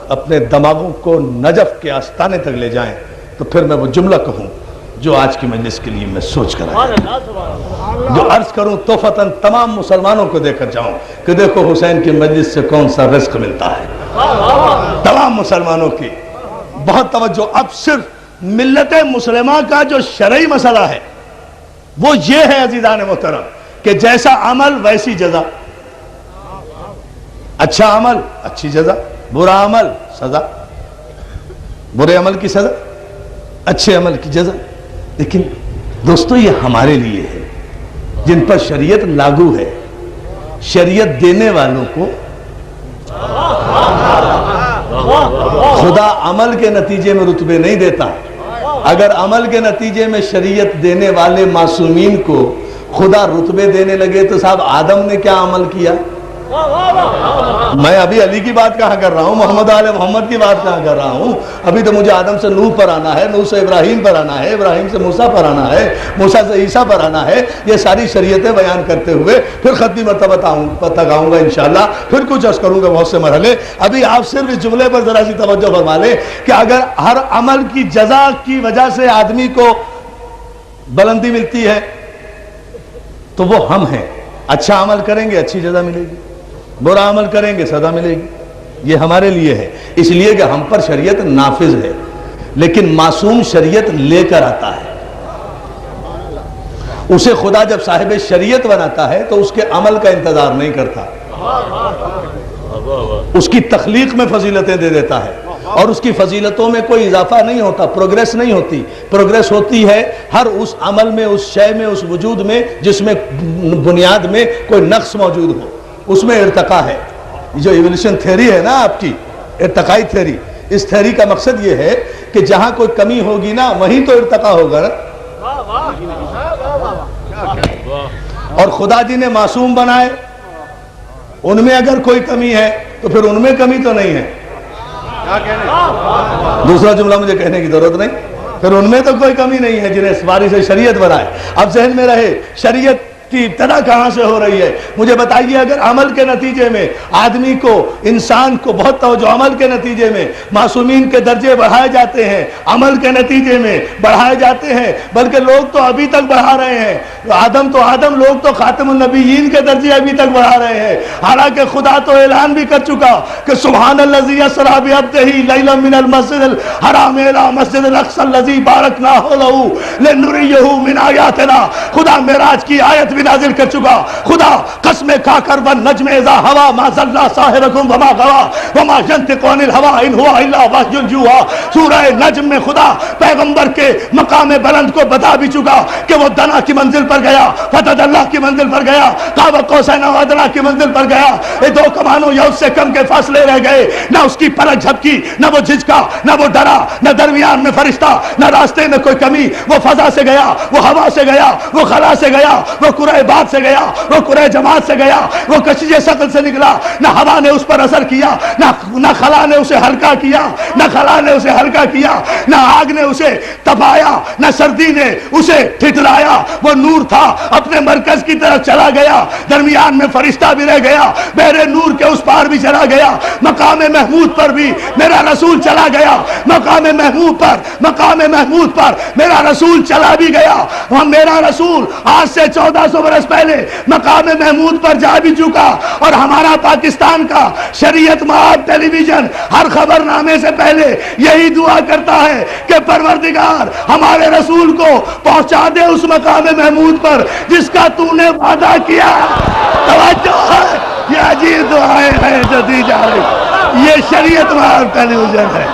اپنے دماغوں کو نجف کے آستانے تک لے جائیں تو پھر میں وہ جملہ کہوں جو آج کی مجلس کے لیے میں سوچ کر آیا، جو عرض کروں توفتاً تمام مسلمانوں کو دے کر جاؤں کہ دیکھو حسین کی مجلس سے کون سا رزق ملتا ہے۔ تمام مسلمانوں کی بہت توجہ۔ اب صرف ملت مسلمہ کا جو شرعی مسئلہ ہے وہ یہ ہے عزیزان محترم کہ جیسا عمل ویسی جزا، اچھا عمل اچھی جزا، برا عمل سزا، برے عمل کی سزا، اچھے عمل کی جزا۔ لیکن دوستو یہ ہمارے لیے ہے جن پر شریعت لاگو ہے، شریعت دینے والوں کو خدا عمل کے نتیجے میں رتبے نہیں دیتا۔ اگر عمل کے نتیجے میں شریعت دینے والے معصومین کو خدا رتبے دینے لگے تو صاحب آدم نے کیا عمل کیا؟ میں ابھی علی کی بات کہاں کر رہا ہوں، محمد آل محمد کی بات کہاں کر رہا ہوں۔ ابھی تو مجھے آدم سے نوح پر آنا ہے، نوح سے ابراہیم پر آنا ہے، ابراہیم سے موسیٰ پر آنا ہے، موسیٰ سے عیسیٰ پر آنا ہے۔ یہ ساری شریعتیں بیان کرتے ہوئے پھر ختمی مرتبہ تک آؤں گا انشاءاللہ، پھر کچھ عرض کروں گا بہت سے مرحلے۔ ابھی آپ صرف اس جملے پر ذرا سی توجہ فرما لیں کہ اگر ہر عمل کی جزا کی وجہ سے آدمی کو بلندی ملتی ہے تو وہ ہم ہیں۔ اچھا عمل کریں گے اچھی جزا ملے گی، برا عمل کریں گے سزا ملے گی۔ یہ ہمارے لیے ہے، اس لیے کہ ہم پر شریعت نافذ ہے، لیکن معصوم شریعت لے کر آتا ہے۔ اسے خدا جب صاحب شریعت بناتا ہے تو اس کے عمل کا انتظار نہیں کرتا، اس کی تخلیق میں فضیلتیں دے دیتا ہے، اور اس کی فضیلتوں میں کوئی اضافہ نہیں ہوتا، پروگریس نہیں ہوتی۔ پروگریس ہوتی ہے ہر اس عمل میں، اس شے میں، اس وجود میں جس میں بنیاد میں کوئی نقص موجود ہو، اس میں ارتقا ہے۔ جو ایولیوشن تھیوری ہے نا آپ کی، ارتقائی تھیوری، اس تھیوری کا مقصد یہ ہے کہ جہاں کوئی کمی ہوگی نا وہیں تو ارتقا ہوگا نا۔ اور خدا جی نے معصوم بنائے، ان میں اگر کوئی کمی ہے تو پھر ان میں کمی تو نہیں ہے۔ دوسرا جملہ مجھے کہنے کی ضرورت نہیں، پھر ان میں تو کوئی کمی نہیں ہے جنہیں سواری سے شریعت بنائے۔ اب ذہن میں رہے شریعت کی ابتدا کہاں سے ہو رہی ہے؟ مجھے بتائیے، اگر عمل کے نتیجے میں آدمی کو، انسان کو بہت توجہ، عمل کے نتیجے میں معصومین کے درجے بڑھائے جاتے ہیں، عمل کے نتیجے میں بڑھائے جاتے ہیں، بلکہ لوگ تو ابھی تک بڑھا رہے ہیں، آدم لوگ تو خاتم النبیین کے درجے ابھی تک بڑھا رہے ہیں، حالانکہ خدا تو اعلان بھی کر چکا کہ سبحان الذی اسریٰ بعبدہ لیلا من المسجد الحرام الی مسجد الاقصی الذی بارکنا حولہ لنریہ من آیاتنا۔ خدا معراج کی آیت بھی نازل کر چکا۔ خدا قسمیں کھا کر والنجم اذا ہوا ما ضل صاحبکم وما غوا وما ینطق عن الہوی ان ہوا الا وحی یوحی۔ سورہ نجم میں خدا پیغمبر کے مقام بلند کو بتا بھی چکا کہ وہ دنا کی منزل پر گیا، فتدلی کی منزل پر گیا، قاب قوسین و ادنیٰ کی منزل پر گیا۔ یہ دو کمانوں یا اس سے کم کے فاصلے رہ گئے، نہ اس کی پلک جھپکی، نہ وہ جھجکا، نہ وہ ڈرا، نہ درمیان میں فرشتہ، نہ راستے میں کوئی کمی۔ وہ فضا سے گیا، وہ ہوا سے گیا، وہ خلا سے گیا، وہ قرہ باد سے گیا، وہ قرہ جماعت سے گیا، وہ کشش ثقل سے نکلا۔ نہ ہوا نے اس پر اثر کیا، نہ خلا نے اسے ہلکا کیا، نہ خلا نے اسے ہلکا کیا، نہ آگ نے اسے تپایا، نہ سردی نے اسے ٹھٹرایا۔ وہ نور تھا، اپنے مرکز کی طرف چلا گیا، درمیان میں فرشتہ بھی رہ گیا، بحر نور کے اس پار بھی چلا گیا، مقام محمود پر بھی میرا رسول چلا گیا، مقام محمود پر میرا رسول چلا بھی گیا۔ اور میرا رسول آج سے 1400 برس پہلے مقام محمود پر جا بھی چکا، اور ہمارا پاکستان کا شریعت مآب ٹیلی ویژن ہر خبر نامے سے پہلے یہی دعا کرتا ہے کہ پروردگار ہمارے رسول کو پہنچا دے اس مقام محمود پر جس کا تو نے وعدہ کیا۔ توجہ ہے، یہ عجیب دعائیں ہیں جو دی جا رہی، یہ شریعت مآب ٹیلی ویژن ہے۔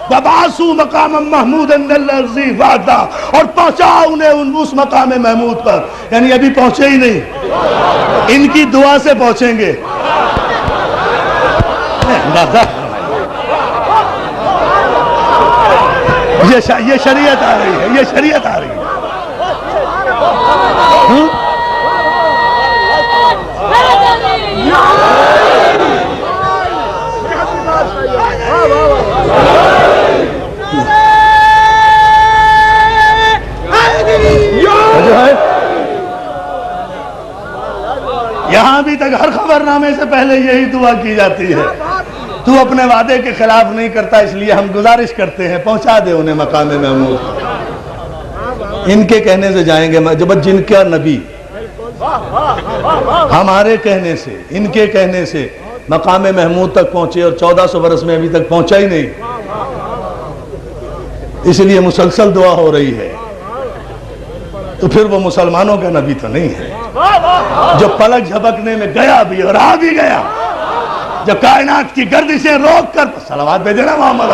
وَبَعَثُوا مَقَامًا مَحْمُودًا الَّذِي وَعَدَ، اور پہنچا انہیں اس مقام محمود پر، یعنی ابھی پہنچے ہی نہیں، ان کی دعا سے پہنچیں گے۔ یہ شریعت آ رہی ہے، یہ شریعت آ رہی ہے۔ یہاں بھی تک ہر خبر نامے سے پہلے یہی دعا کی جاتی ہے. تو اپنے وعدے کے خلاف نہیں کرتا، اس لیے ہم گزارش کرتے ہیں پہنچا دے انہیں مقام محمود. ان کے کہنے سے جائیں گے جب جن کا نبی ہمارے کہنے سے، ان کے کہنے سے مقام محمود تک پہنچے اور 1400 برس میں ابھی تک پہنچا ہی نہیں. اس لیے مسلسل دعا ہو رہی ہے. تو پھر وہ مسلمانوں کا نبی تو نہیں ہے جو پلک جھپکنے میں گیا بھی اور آ بھی گیا، جو کائنات کی گردشیں روک کر، صلوات بھیجے نا محمد،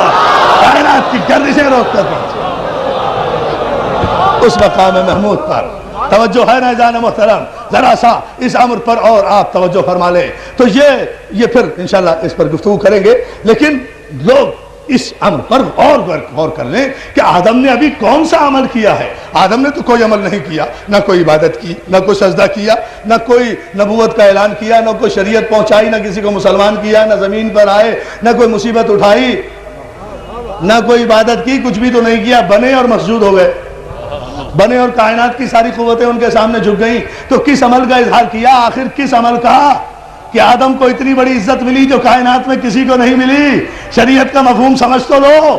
کائنات کی گردشیں روک کر پہنچے اس مقام محمود پر. توجہ ہے نا جان محترم؟ ذرا سا اس امر پر اور آپ توجہ فرما لیں. تو یہ پھر انشاءاللہ اس پر گفتگو کریں گے، لیکن لوگ اس امر پر اور غور کر لیں کہ آدم نے ابھی کون سا عمل کیا ہے. آدم نے تو کوئی عمل نہیں کیا، نہ کوئی عبادت کی، نہ کوئی سجدہ کیا، نہ کوئی نبوت کا اعلان کیا، نہ کوئی شریعت پہنچائی، نہ کسی کو مسلمان کیا، نہ زمین پر آئے، نہ کوئی مصیبت اٹھائی، نہ کوئی عبادت کی، کچھ بھی تو نہیں کیا. بنے اور مسجود ہو گئے، بنے اور کائنات کی ساری قوتیں ان کے سامنے جھک گئیں. تو کس عمل کا اظہار کیا؟ آخر کس عمل کا کہ آدم کو اتنی بڑی عزت ملی جو کائنات میں کسی کو نہیں ملی؟ شریعت کا مفہوم سمجھ تو لو،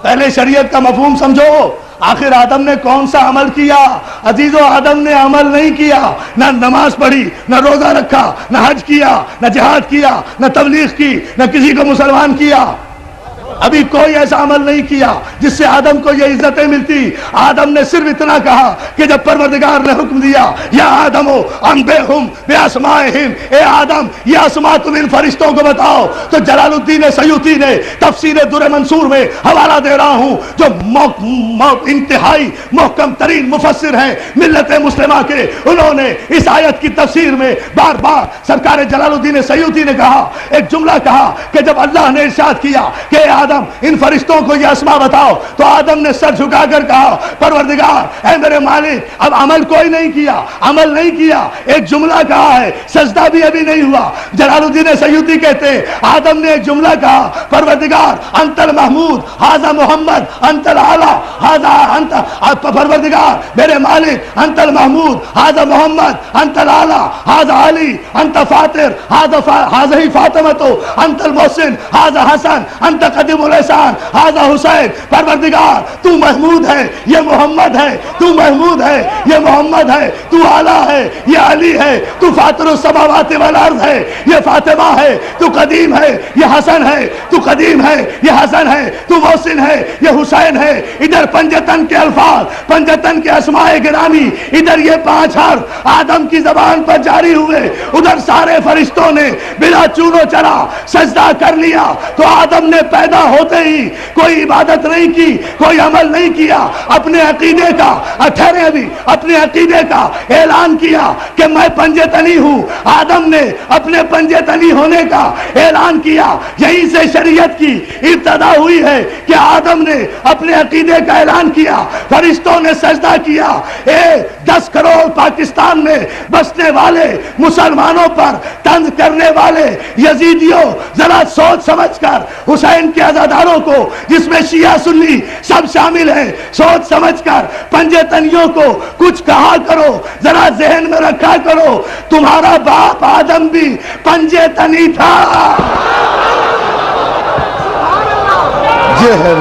پہلے شریعت کا مفہوم سمجھو. آخر آدم نے کون سا عمل کیا؟ عزیزو، آدم نے عمل نہیں کیا، نہ نماز پڑھی، نہ روزہ رکھا، نہ حج کیا، نہ جہاد کیا، نہ تبلیغ کی، نہ کسی کو مسلمان کیا. ابھی کوئی ایسا عمل نہیں کیا جس سے آدم کو یہ عزتیں ملتی. آدم نے صرف اتنا کہا کہ جب پروردگار نے حکم دیا یا آدم انبئہم باسمائہم، اے آدم یہ اسماء تم ان فرشتوں کو بتاؤ، تو جلال الدین سیوطی نے تفسیر در منصور میں حوالہ دے رہا ہوں، جو انتہائی محکم ترین مفسر ہیں ملت مسلمہ کے، انہوں نے اس آیت کی تفسیر میں بار بار سرکار جلال الدین سیوطی نے کہا، ایک جملہ کہا کہ جب اللہ نے ارشاد کیا کہ اے آدم ان فرشتوں کو یہ اسماء بتاؤ، تو آدم نے سر جھکا کر کہا پروردگار اے میرے مالک، اب عمل کوئی نہیں کیا، عمل نہیں کیا. ایک جملہ کہا ہے، سجدہ بھی ابھی نہیں ہوا. جلال الدین سیوطی کہتے ہیں آدم نے ایک جملہ کہا پروردگار انت المحمود ھذا محمد انت الاعلی ھذا انت، پروردگار میرے مالک انت المحمود ھذا محمد انت الاعلی ھذا علی انت فاطر ھذا فاطمہ انت المحسن ھذا حسن انت قدیم الاحسان ھذا حسین. پروردگار تو محمود ہے، یہ محمد ہے، تو محمود ہے، یہ محمد ہے، تو اعلیٰ ہے، یہ علی ہے، تو فاطر السماوات والارض ہے، یہ فاطمہ ہے، تو قدیم ہے، یہ حسن ہے، تو قدیم ہے، یہ حسن ہے، تو محسن ہے، یہ حسین ہے. ادھر پنجتن کے الفاظ، پنجتن کے اسماء گرامی، ادھر یہ 5 حرف آدم کی زبان پر جاری ہوئے، ادھر سارے فرشتوں نے بلا چونو چرا سجدہ کر لیا. تو آدم نے پیدا ہوتے ہی کوئی عبادت نہیں کی، کوئی عمل نہیں کیا، اپنے عقیدے کا ٹھہرے ابھی اپنے عقیدے کا اعلان کیا کہ میں پنجے تنی ہوں. آدم نے اپنے پنجے تنی ہونے کا اعلان کیا. یہیں سے شریعت کی ابتدا ہوئی ہے کہ آدم نے اپنے عقیدے کا اعلان کیا، فرشتوں نے سجدہ کیا. 10 کروڑ پاکستان میں بسنے والے مسلمانوں پر طنز کرنے والے یزیدیوں، ذرا سوچ سمجھ کر حسین کے عزاداروں کو، جس میں شیعہ سنی سب شامل ہیں، سوچ سمجھ کر پنجے تنیوں کو کچھ کہا کرو، ذرا ذہن میں رکھا کرو تمہارا باپ آدم بھی پنجے تنی تھا. یہ ہے